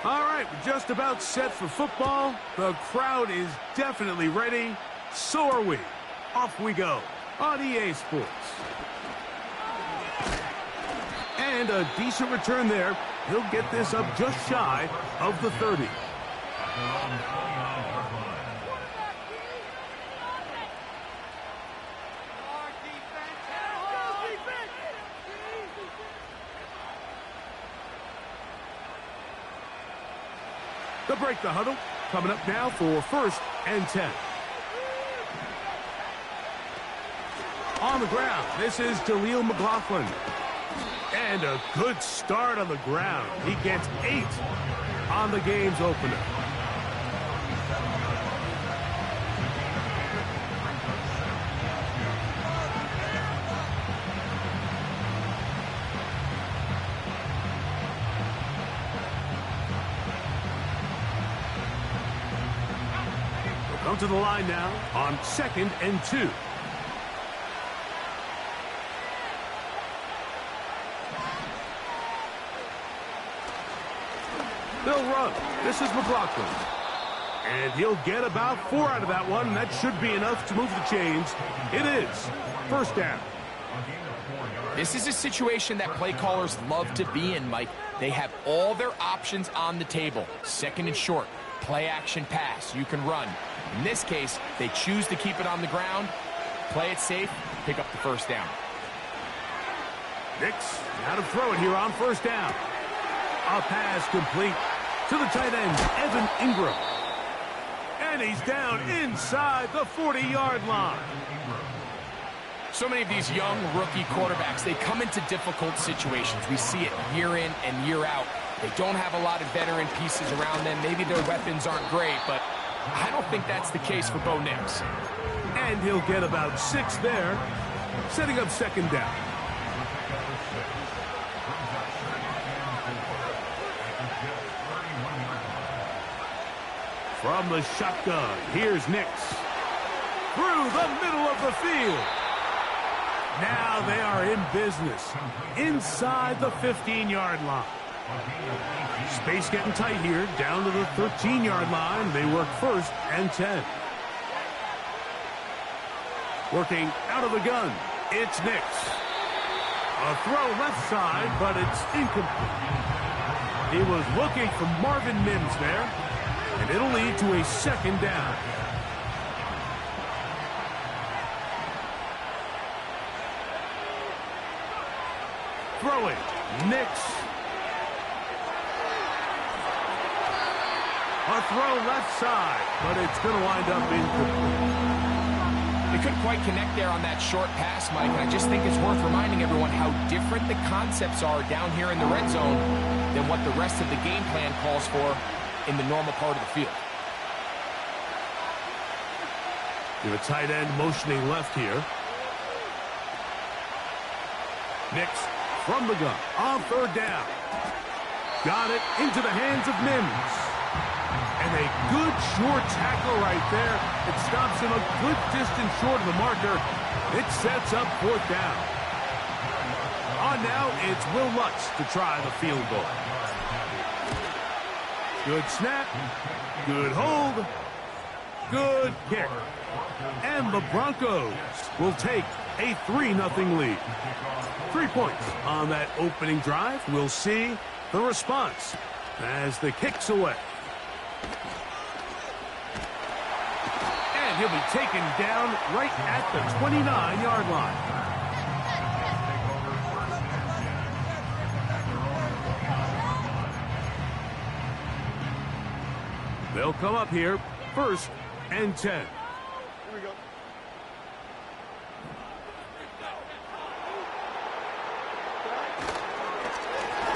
All right, we're just about set for football. The crowd is definitely ready. So are we. Off we go on EA Sports. And a decent return there. He'll get this up just shy of the 30. They'll break the huddle. Coming up now for 1st and 10. On the ground, this is Jaleel McLaughlin. And a good start on the ground. He gets 8 on the game's opener. We'll come to the line now on 2nd and 2. They'll run. This is McLaughlin. And he'll get about 4 out of that one. That should be enough to move the chains. It is 1st down. This is a situation that play callers love to be in, Mike. They have all their options on the table. 2nd and short, play action pass. You can run. In this case, they choose to keep it on the ground, play it safe, pick up the 1st down. Nix, now to throw it here on 1st down. A pass complete to the tight end, Evan Ingram. And he's down inside the 40-yard line. So many of these young rookie quarterbacks, they come into difficult situations. We see it year in and year out. They don't have a lot of veteran pieces around them. Maybe their weapons aren't great, but I don't think that's the case for Bo Nix. And he'll get about 6 there, setting up 2nd down. From the shotgun, here's Nix. Through the middle of the field. Now they are in business. Inside the 15-yard line. Space getting tight here. Down to the 13-yard line. They work 1st and 10. Working out of the gun. It's Nix. A throw left side, but it's incomplete. He was looking for Marvin Mims there. And it'll lead to a 2nd down. Throwing. Nix. A throw left side, but it's going to wind up incomplete. They couldn't quite connect there on that short pass, Mike, and I just think it's worth reminding everyone how different the concepts are down here in the red zone than what the rest of the game plan calls for in the normal part of the field. The tight end motioning left here. Nix from the gun on 3rd down. Got it into the hands of Mims. And a good short tackle right there. It stops him a good distance short of the marker. It sets up 4th down. On now, it's Will Lutz to try the field goal. Good snap, good hold, good kick. And the Broncos will take a 3-0 lead. 3 points on that opening drive. We'll see the response as the kick's away. And he'll be taken down right at the 29-yard line. They'll come up here 1st and 10. Here we go.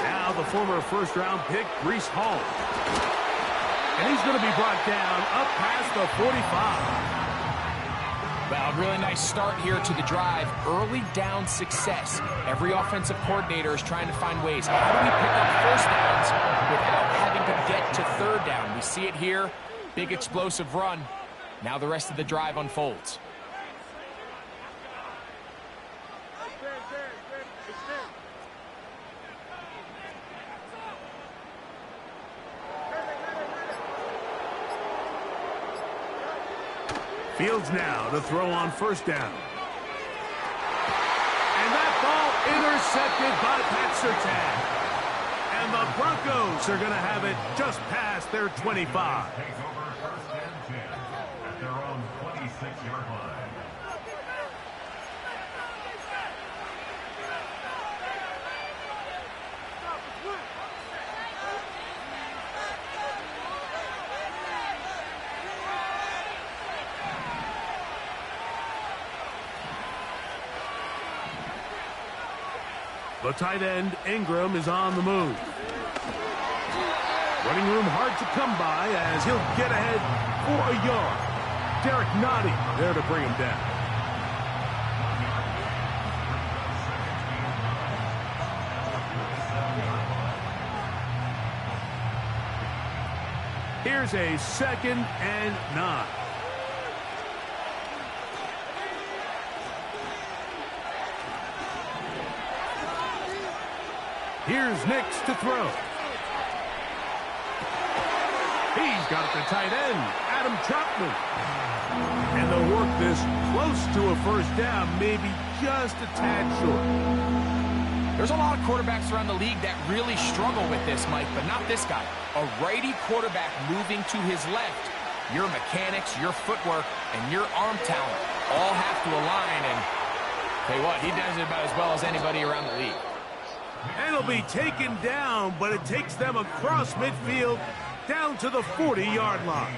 Now the former 1st-round pick, Breece Hall. And he's going to be brought down up past the 45. Well, really nice start here to the drive. Early down success. Every offensive coordinator is trying to find ways. How do we pick up 1st downs without having to get to 3rd down? We see it here. Big explosive run. Now the rest of the drive unfolds. Fields now to throw on first down. And that ball intercepted by Pat Surtain. And the Broncos are going to have it just past their 25. Takes over first and 10 at their own 26-yard line. The tight end, Ingram, is on the move. Running room hard to come by as he'll get ahead for a yard. Derek Nottie there to bring him down. Here's a 2nd and 9. Here's Nix to throw. He's got the tight end, Adam Troutman. And they'll work this close to a first down, maybe just a tad short. There's a lot of quarterbacks around the league that really struggle with this, Mike, but not this guy. A righty quarterback moving to his left. Your mechanics, your footwork, and your arm talent all have to align. And tell you what, he does it about as well as anybody around the league. And he'll be taken down, but it takes them across midfield down to the 40-yard line.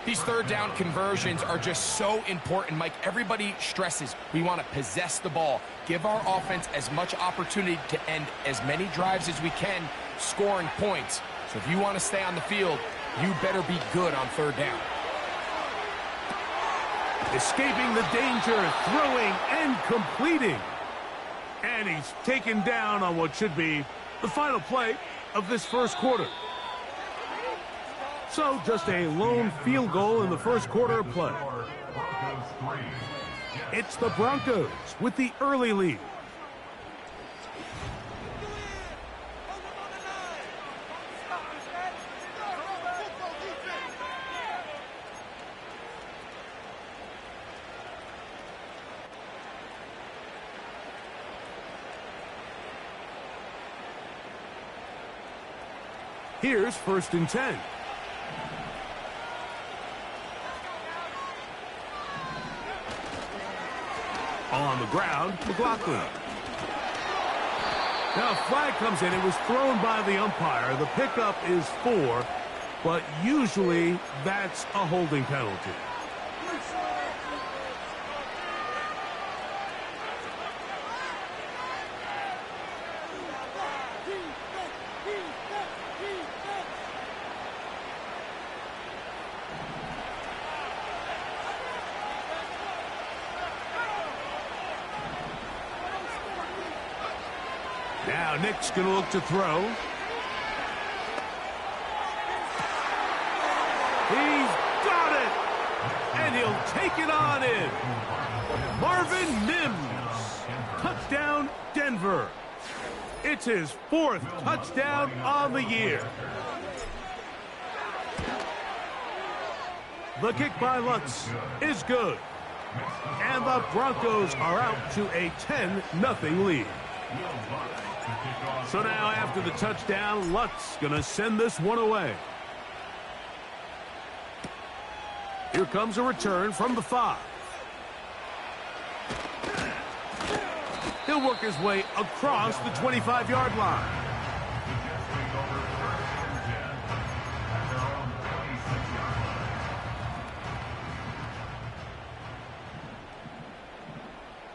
These third down conversions are just so important, Mike. Everybody stresses we want to possess the ball, give our offense as much opportunity to end as many drives as we can, scoring points. So if you want to stay on the field, you better be good on third down. Escaping the danger, throwing and completing. And he's taken down on what should be the final play of this first quarter. So just a lone field goal in the first quarter of play. It's the Broncos with the early lead. Here's 1st and 10. On the ground, McLaughlin. Now a flag comes in. It was thrown by the umpire. The pickup is 4, but usually that's a holding penalty. Now Nick's going to look to throw. He's got it! And he'll take it on in. Marvin Mims. Touchdown, Denver. It's his 4th touchdown on the year. The kick by Lutz is good. And the Broncos are out to a 10-0 lead. So now after the touchdown, Lutz going to send this one away. Here comes a return from the 5. He'll work his way across the 25-yard line.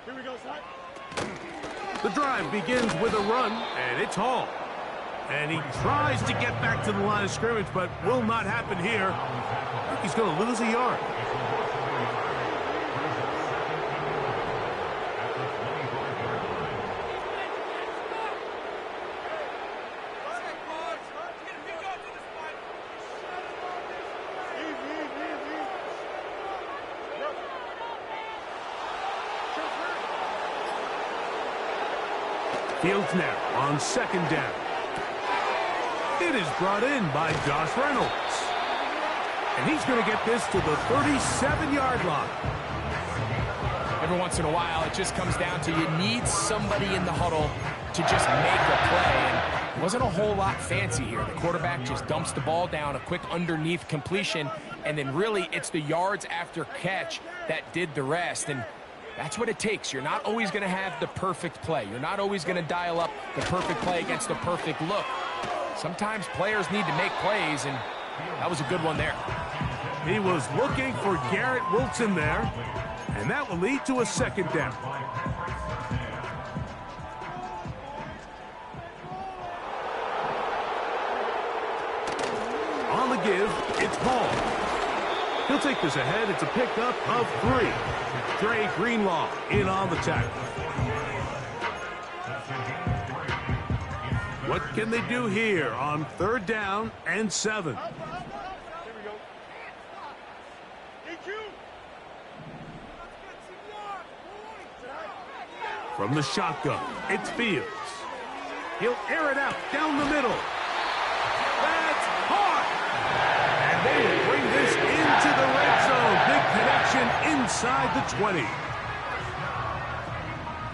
Here we go, son. The drive begins with a run, and it's Hall. And he tries to get back to the line of scrimmage, but will not happen here. I think he's going to lose a yard. Fields now on 2nd down. It is brought in by Josh Reynolds. And he's going to get this to the 37-yard line. Every once in a while, it just comes down to you need somebody in the huddle to just make a play. And it wasn't a whole lot fancy here. The quarterback just dumps the ball down, a quick underneath completion, and then really it's the yards after catch that did the rest. And that's what it takes. You're not always going to have the perfect play. You're not always going to dial up the perfect play against the perfect look. Sometimes players need to make plays, and that was a good one there. He was looking for Garrett Wilson there, and that will lead to a second down. On the give, it's Paul. He'll take this ahead. It's a pickup of 3. Dre Greenlaw in on the tackle. What can they do here on 3rd down and 7? From the shotgun, it's Fields. He'll air it out down the middle. That's hard. And they will bring this into the red zone. Big connection inside the 20.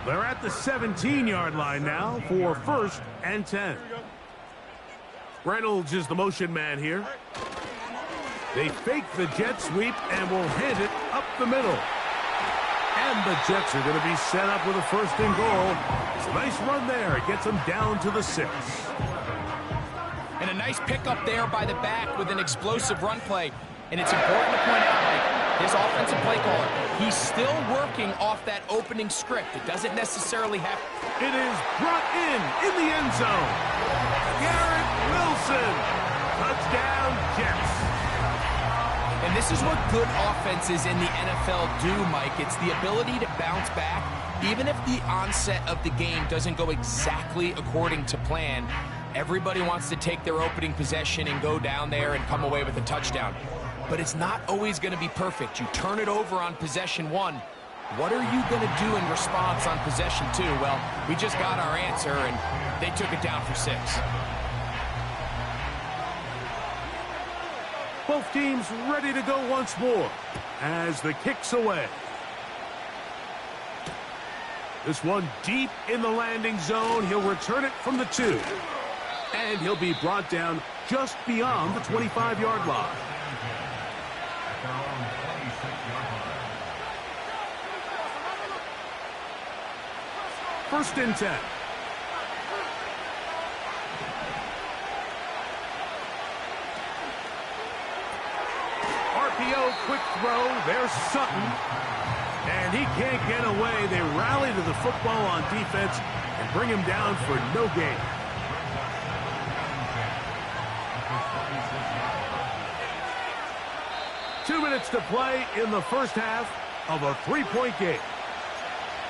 They're at the 17-yard line now for 1st and 10. Reynolds is the motion man here. They fake the jet sweep and will hand it up the middle. And the Jets are going to be set up with a 1st and goal. It's a nice run there. It gets them down to the 6. And a nice pickup there by the back with an explosive run play. And it's important to point out, like, his offensive play caller, he's still working off that opening script. It doesn't necessarily have... It is brought in the end zone. Garrett Wilson. Touchdown, Jets. And this is what good offenses in the NFL do, Mike. It's the ability to bounce back. Even if the onset of the game doesn't go exactly according to plan, everybody wants to take their opening possession and go down there and come away with a touchdown. But it's not always going to be perfect. You turn it over on possession 1. What are you going to do in response on possession 2? Well, we just got our answer, and they took it down for 6. Both teams ready to go once more as the kick's away. This one deep in the landing zone. He'll return it from the 2. And he'll be brought down just beyond the 25-yard line. 1st and 10. RPO, quick throw. There's Sutton. And he can't get away. They rally to the football on defense and bring him down for no gain. Two minutes to play in the first half of a 3-point game.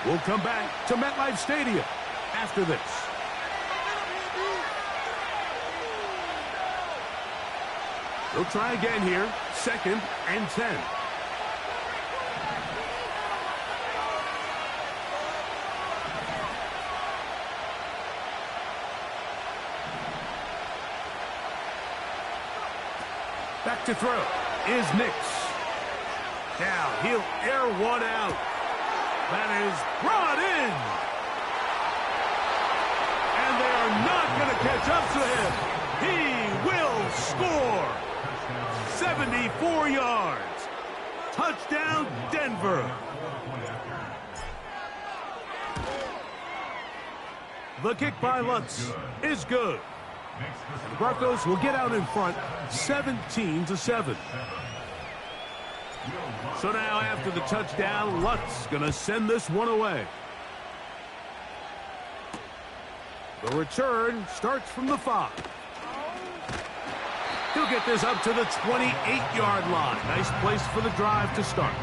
We'll come back to MetLife Stadium after this. They'll try again here. 2nd and 10. Back to throw is Nix. Now he'll air one out. That is brought in. And they are not going to catch up to him. He will score. 74 yards. Touchdown, Denver. The kick by Lutz is good. And the Broncos will get out in front 17-7. So now after the touchdown, Lutz going to send this one away. The return starts from the 5. He'll get this up to the 28-yard line. Nice place for the drive to start.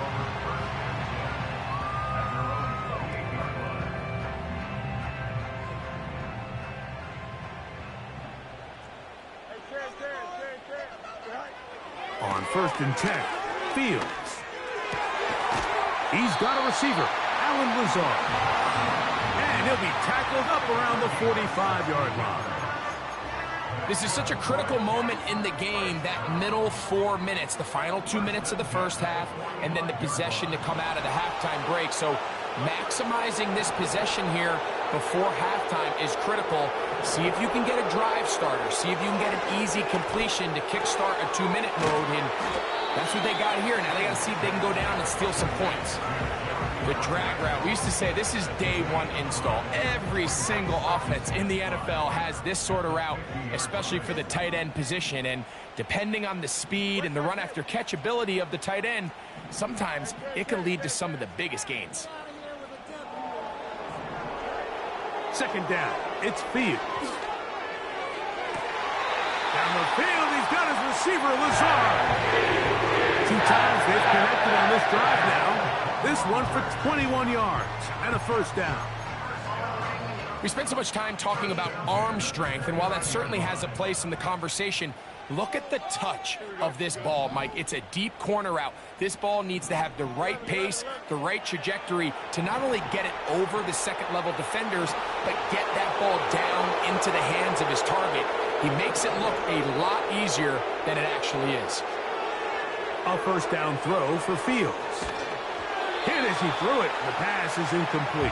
On 1st and 10, Fields. He's got a receiver, Alan Lazard. And he'll be tackled up around the 45-yard line. This is such a critical moment in the game, that middle 4 minutes, the final 2 minutes of the first half, and then the possession to come out of the halftime break. So maximizing this possession here before halftime is critical. See if you can get a drive starter. See if you can get an easy completion to kickstart a 2-minute mode, and that's what they got here. Now they got to see if they can go down and steal some points. The drag route, we used to say this is day one install. Every single offense in the NFL has this sort of route, especially for the tight end position. And depending on the speed and the run after catch ability of the tight end, sometimes it can lead to some of the biggest gains. Second down, it's Fields. Down the field, he's got his receiver, Lazard. 2 times they've connected on this drive now. This one for 21 yards and a first down. We spent so much time talking about arm strength, and while that certainly has a place in the conversation, look at the touch of this ball, Mike. It's a deep corner route. This ball needs to have the right pace, the right trajectory to not only get it over the second-level defenders, but get that ball down into the hands of his target. He makes it look a lot easier than it actually is. A first down throw for Fields. Hit as he threw it. The pass is incomplete.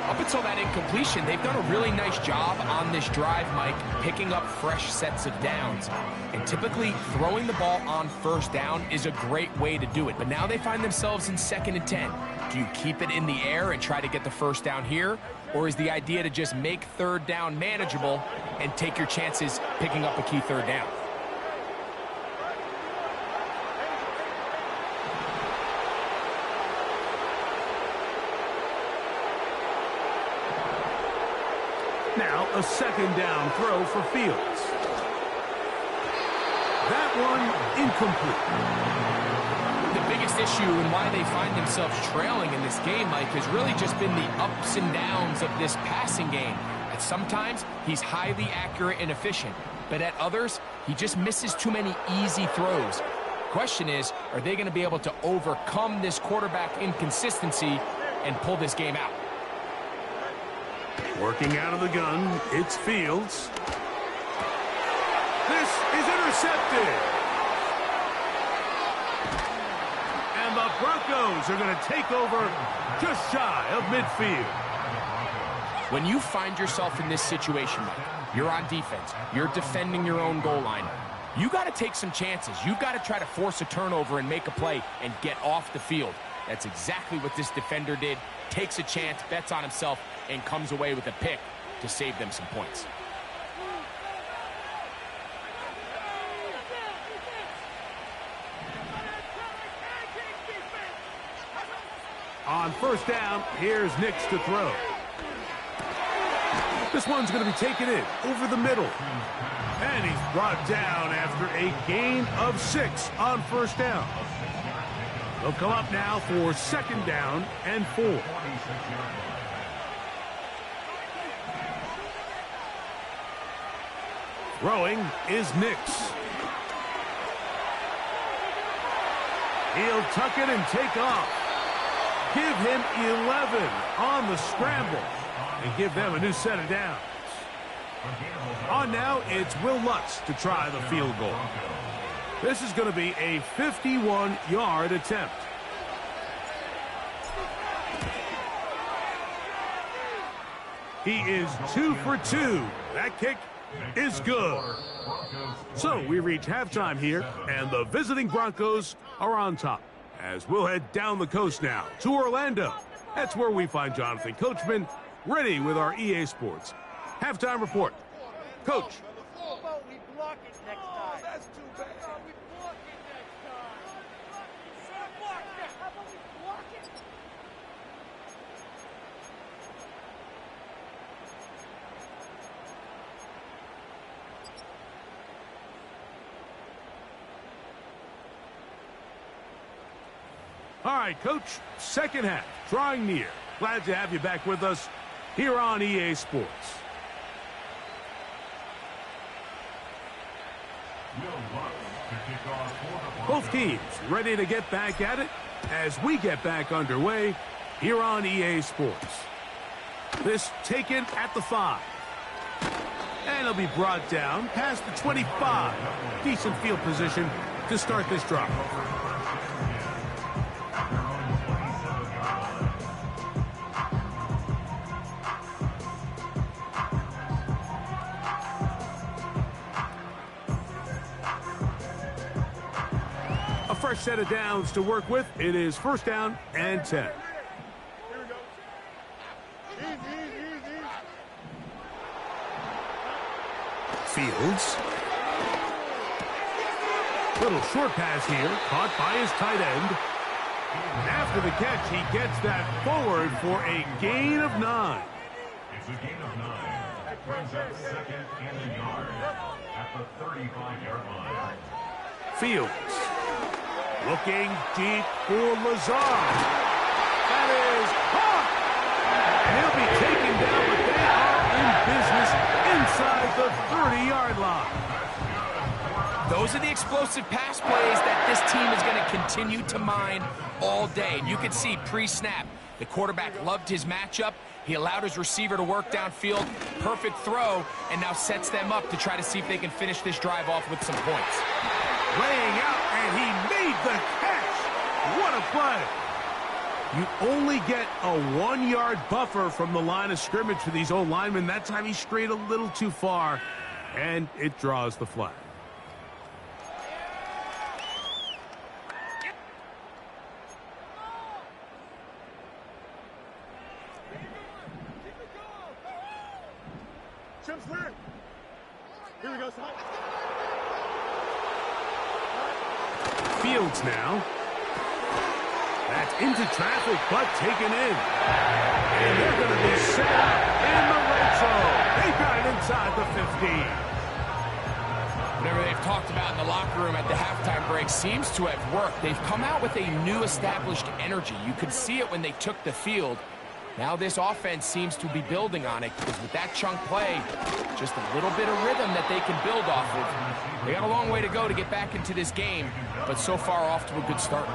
Up until that incompletion, they've done a really nice job on this drive, Mike, picking up fresh sets of downs. And typically, throwing the ball on first down is a great way to do it. But now they find themselves in 2nd and 10. Do you keep it in the air and try to get the first down here? Or is the idea to just make 3rd down manageable and take your chances picking up a key 3rd down? Now a 2nd down throw for Fields. That one incomplete. The biggest issue and why they find themselves trailing in this game, Mike, has really just been the ups and downs of this passing game. At sometimes, he's highly accurate and efficient, but at others, he just misses too many easy throws. Question is, are they going to be able to overcome this quarterback inconsistency and pull this game out? Working out of the gun, it's Fields. This is intercepted. And the Broncos are going to take over just shy of midfield. When you find yourself in this situation, Mike, you're on defense, you're defending your own goal line, you got to take some chances. You've got to try to force a turnover and make a play and get off the field. That's exactly what this defender did. Takes a chance, bets on himself, and comes away with a pick to save them some points. On first down, here's Nix to throw. This one's going to be taken in over the middle. And he's brought down after a gain of 6 on first down. They'll come up now for 2nd down and 4. Throwing is Nix. He'll tuck it and take off. Give him 11 on the scramble and give them a new set of downs. On now, it's Will Lutz to try the field goal. This is going to be a 51-yard attempt. He is 2 for 2. That kick is good. So we reach halftime here, and the visiting Broncos are on top. As we'll head down the coast now to Orlando. That's where we find Jonathan Coachman ready with our EA Sports halftime report. Coach. All right, Coach, second half, drawing near. Glad to have you back with us here on EA Sports. Both teams ready to get back at it as we get back underway here on EA Sports. This taken at the 5. And he'll be brought down past the 25. Decent field position to start this drive. A fresh set of downs to work with. It is first down and 10. Fields. Little short pass here, caught by his tight end. And after the catch, he gets that forward for a gain of 9. It's a gain of 9. Brings up second and a yard at the 35-yard line. Fields. Looking deep for Lazard. That is caught. And he'll be taken down, but they are in business inside the 30-yard line. Those are the explosive pass plays that this team is going to continue to mine all day. And you can see pre-snap, the quarterback loved his matchup. He allowed his receiver to work downfield. Perfect throw, and now sets them up to try to see if they can finish this drive off with some points. Laying out, and he made the catch. What a play. You only get a 1-yard buffer from the line of scrimmage for these old linemen. That time he strayed a little too far, and it draws the flag. Here we go, son. Fields now. That's into traffic, but taken in. And they're going to be set up in the red zone. They got it inside the 15. Whatever they've talked about in the locker room at the halftime break seems to have worked. They've come out with a new established energy. You could see it when they took the field. Now this offense seems to be building on it, because with that chunk play, just a little bit of rhythm that they can build off of. They got a long way to go to get back into this game, but so far off to a good start.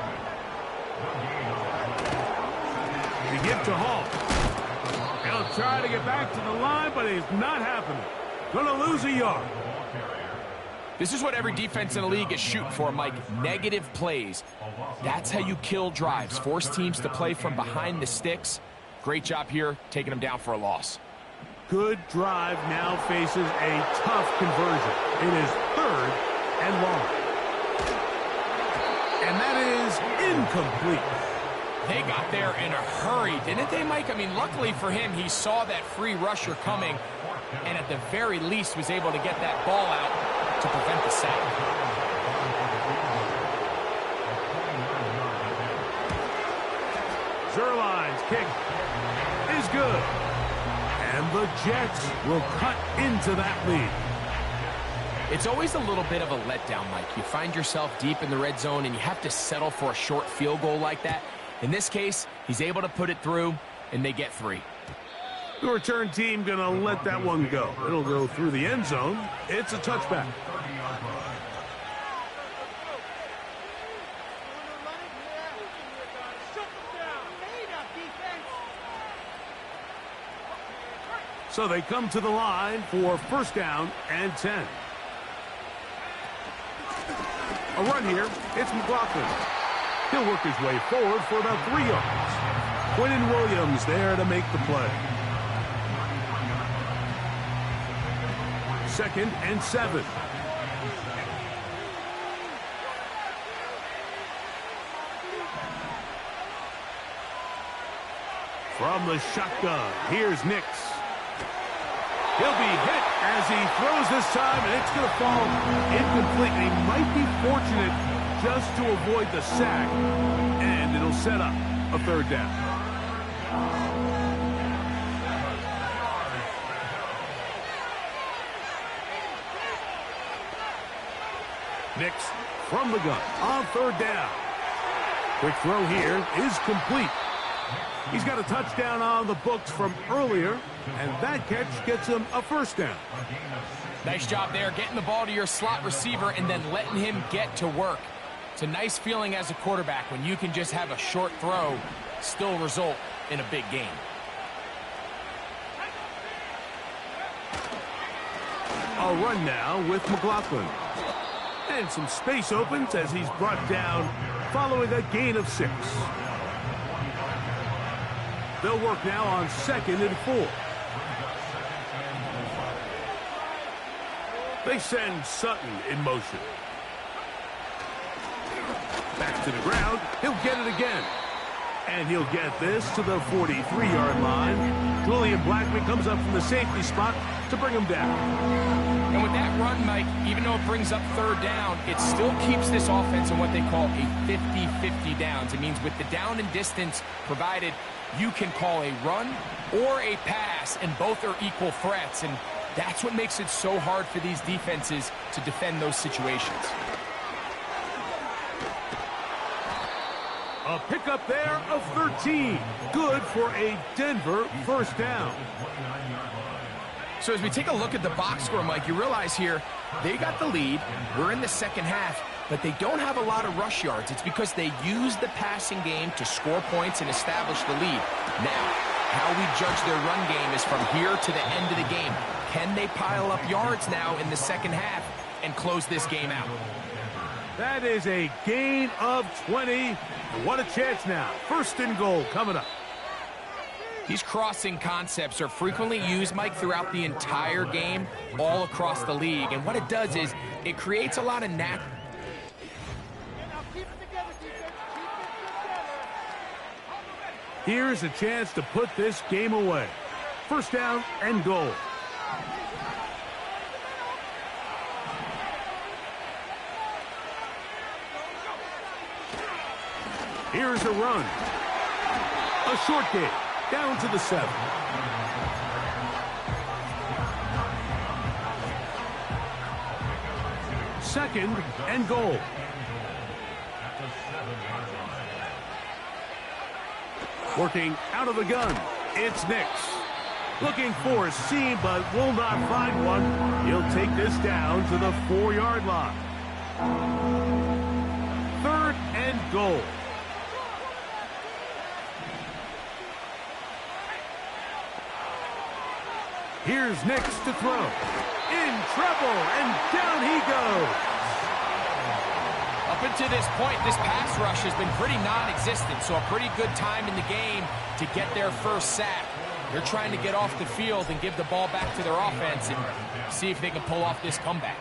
The give to Hall. He'll try to get back to the line, but it's not happening. Gonna lose a yard. This is what every defense in the league is shooting for, Mike. Negative plays. That's how you kill drives. Force teams to play from behind the sticks. Great job here, taking them down for a loss. Good drive now faces a tough conversion. It is third and long. And that is incomplete. They got there in a hurry, didn't they, Mike? I mean, luckily for him, he saw that free rusher coming, and at the very least was able to get that ball out to prevent the sack. Zerline's kick is good. And the Jets will cut into that lead. It's always a little bit of a letdown, Mike. You find yourself deep in the red zone, and you have to settle for a short field goal like that. In this case, he's able to put it through, and they get 3. The return team going to let that one go. It'll go through the end zone. It's a touchback. So they come to the line for first down and 10. A run here. It's McLaughlin. He'll work his way forward for about 3 yards. Quinton Williams there to make the play. Second and 7. From the shotgun, here's Nix. He'll be hit as he throws this time, and it's going to fall incomplete. He might be fortunate just to avoid the sack, and it'll set up a third down. Nix from the gun on third down. Quick throw here is complete. He's got a touchdown on the books from earlier, and that catch gets him a first down. Nice job there, getting the ball to your slot receiver and then letting him get to work. It's a nice feeling as a quarterback when you can just have a short throw, still result in a big game. A run now with McLaughlin. And some space opens as he's brought down following a gain of 6. They'll work now on 2nd and 4. They send Sutton in motion. Back to the ground. He'll get it again. And he'll get this to the 43-yard line. Julian Blackman comes up from the safety spot to bring him down. And with that run, Mike, even though it brings up 3rd down, it still keeps this offense in what they call a 50-50 downs. It means with the down and distance provided, you can call a run or a pass, and both are equal threats. And that's what makes it so hard for these defenses to defend those situations. A pickup there of 13. Good for a Denver 1st down. So as we take a look at the box score, Mike, you realize here they got the lead. We're in the 2nd half, but they don't have a lot of rush yards. It's because they use the passing game to score points and establish the lead. Now, how we judge their run game is from here to the end of the game. Can they pile up yards now in the 2nd half and close this game out? That is a gain of 20. What a chance now. 1st and goal coming up. These crossing concepts are frequently used, Mike, throughout the entire game, all across the league. And what it does is it creates a lot of Here's a chance to put this game away. 1st down and goal. Here's a run. A short gain. Down to the 7. Second and goal. Working out of the gun. It's Nix. Looking for a seam, but will not find one. He'll take this down to the 4-yard line. 3rd and goal. Here's Nix to throw. In trouble, and down he goes. Up until this point, this pass rush has been pretty non-existent, so a pretty good time in the game to get their 1st sack. They're trying to get off the field and give the ball back to their offense and see if they can pull off this comeback.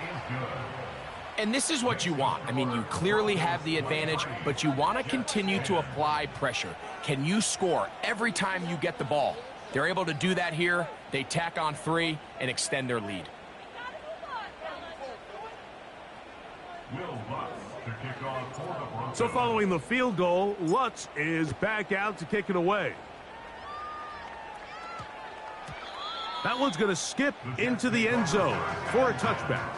And this is what you want. I mean, you clearly have the advantage, but you want to continue to apply pressure. Can you score every time you get the ball? They're able to do that here. They tack on 3 and extend their lead. So following the field goal, Lutz is back out to kick it away. That one's going to skip into the end zone for a touchback.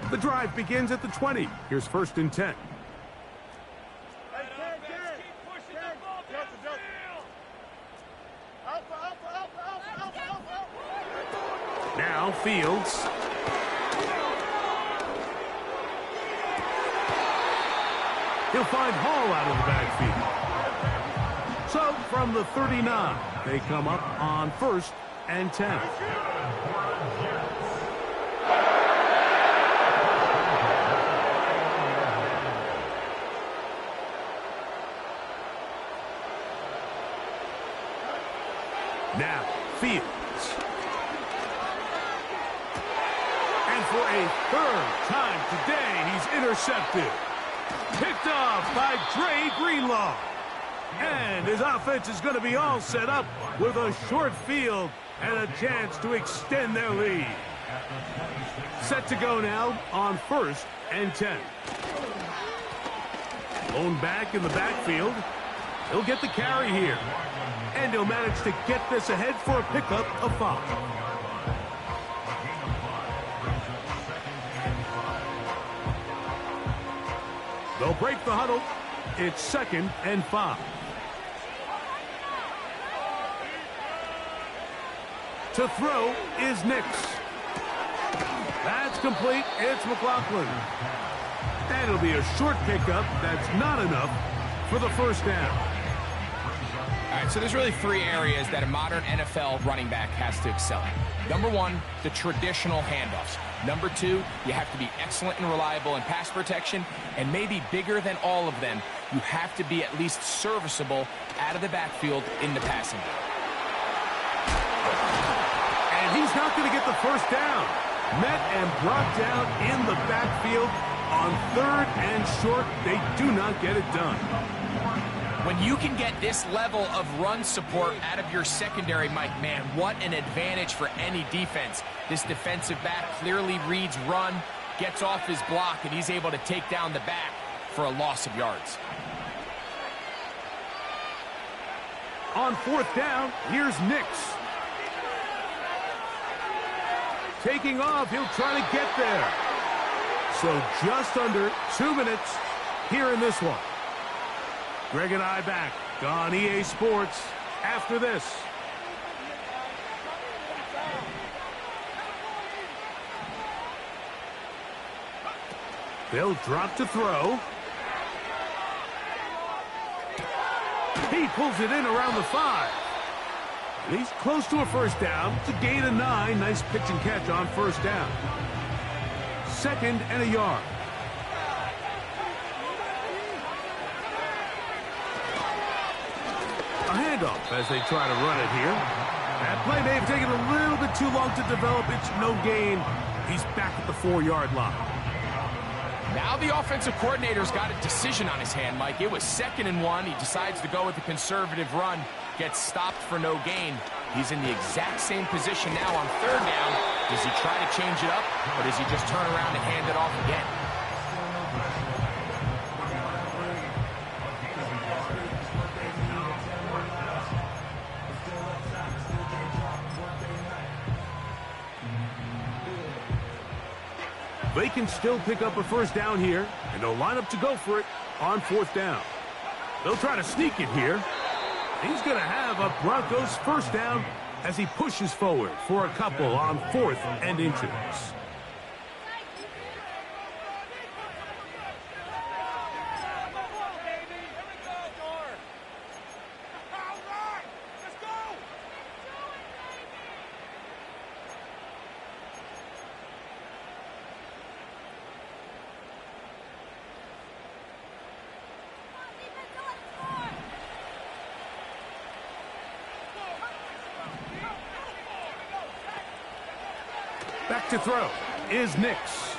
The drive begins at the 20. Here's 1st and 10. Now Fields. He'll find Hall out of the backfield. So from the 39, they come up on 1st and 10. Now, Fields. And for a 3rd time today, he's intercepted. Picked off by Dre Greenlaw. And his offense is going to be all set up with a short field and a chance to extend their lead. Set to go now on 1st and 10. Lone back in the backfield. He'll get the carry here. And he'll manage to get this ahead for a pickup of 5. They'll break the huddle. It's 2nd and 5. To throw is Nix. That's It's complete. It's McLaughlin. And it'll be a short pickup. That's not enough for the first down. All right, so there's really three areas that a modern NFL running back has to excel in. Number one, the traditional handoffs. Number two, you have to be excellent and reliable in pass protection. And maybe bigger than all of them, you have to be at least serviceable out of the backfield in the passing game. And he's not going to get the first down. Met and brought down in the backfield on third and short. They do not get it done. When you can get this level of run support out of your secondary, Mike, man, what an advantage for any defense. This defensive back clearly reads run, gets off his block, and he's able to take down the back for a loss of yards. On fourth down, here's Nix. Taking off, he'll try to get there. So just under 2 minutes here in this one. Greg and I back on EA Sports after this. They'll drop to throw. He pulls it in around the 5. He's close to a first down. It's a gain of 9. Nice pitch and catch on first down. 2nd and a yard. A handoff as they try to run it here. That play may have taken a little bit too long to develop. It's no gain. He's back at the 4-yard line. Now the offensive coordinator's got a decision on his hand, Mike. It was 2nd and 1. He decides to go with a conservative run. Gets stopped for no gain. He's in the exact same position now on 3rd down. Does he try to change it up, or does he just turn around and hand it off again? They can still pick up a first down here, and they'll line up to go for it on 4th down. They'll try to sneak it here. He's going to have a Broncos first down as he pushes forward for a couple on 4th and inches. Back to throw is Nix.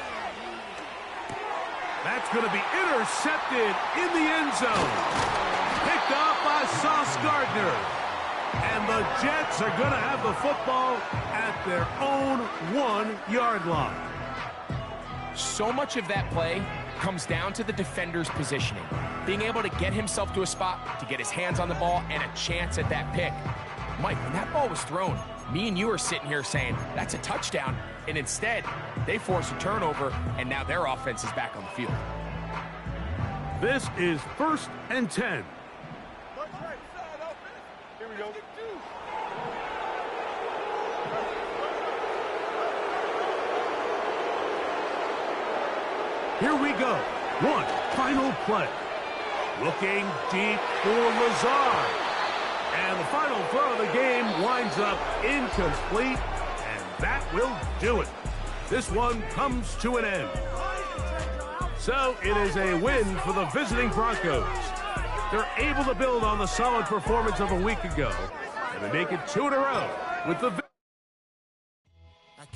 That's going to be intercepted in the end zone. Picked off by Sauce Gardner. And the Jets are going to have the football at their own 1-yard line. So much of that play comes down to the defender's positioning. Being able to get himself to a spot, to get his hands on the ball, and a chance at that pick. Mike, when that ball was thrown, me and you are sitting here saying, that's a touchdown. And instead, they force a turnover, and now their offense is back on the field. This is 1st and 10. Here we go. Here we go. One final play. Looking deep for Lazard. And the final throw of the game winds up incomplete. And that will do it. This one comes to an end. So it is a win for the visiting Broncos. They're able to build on the solid performance of a week ago. And they make it 2 in a row with the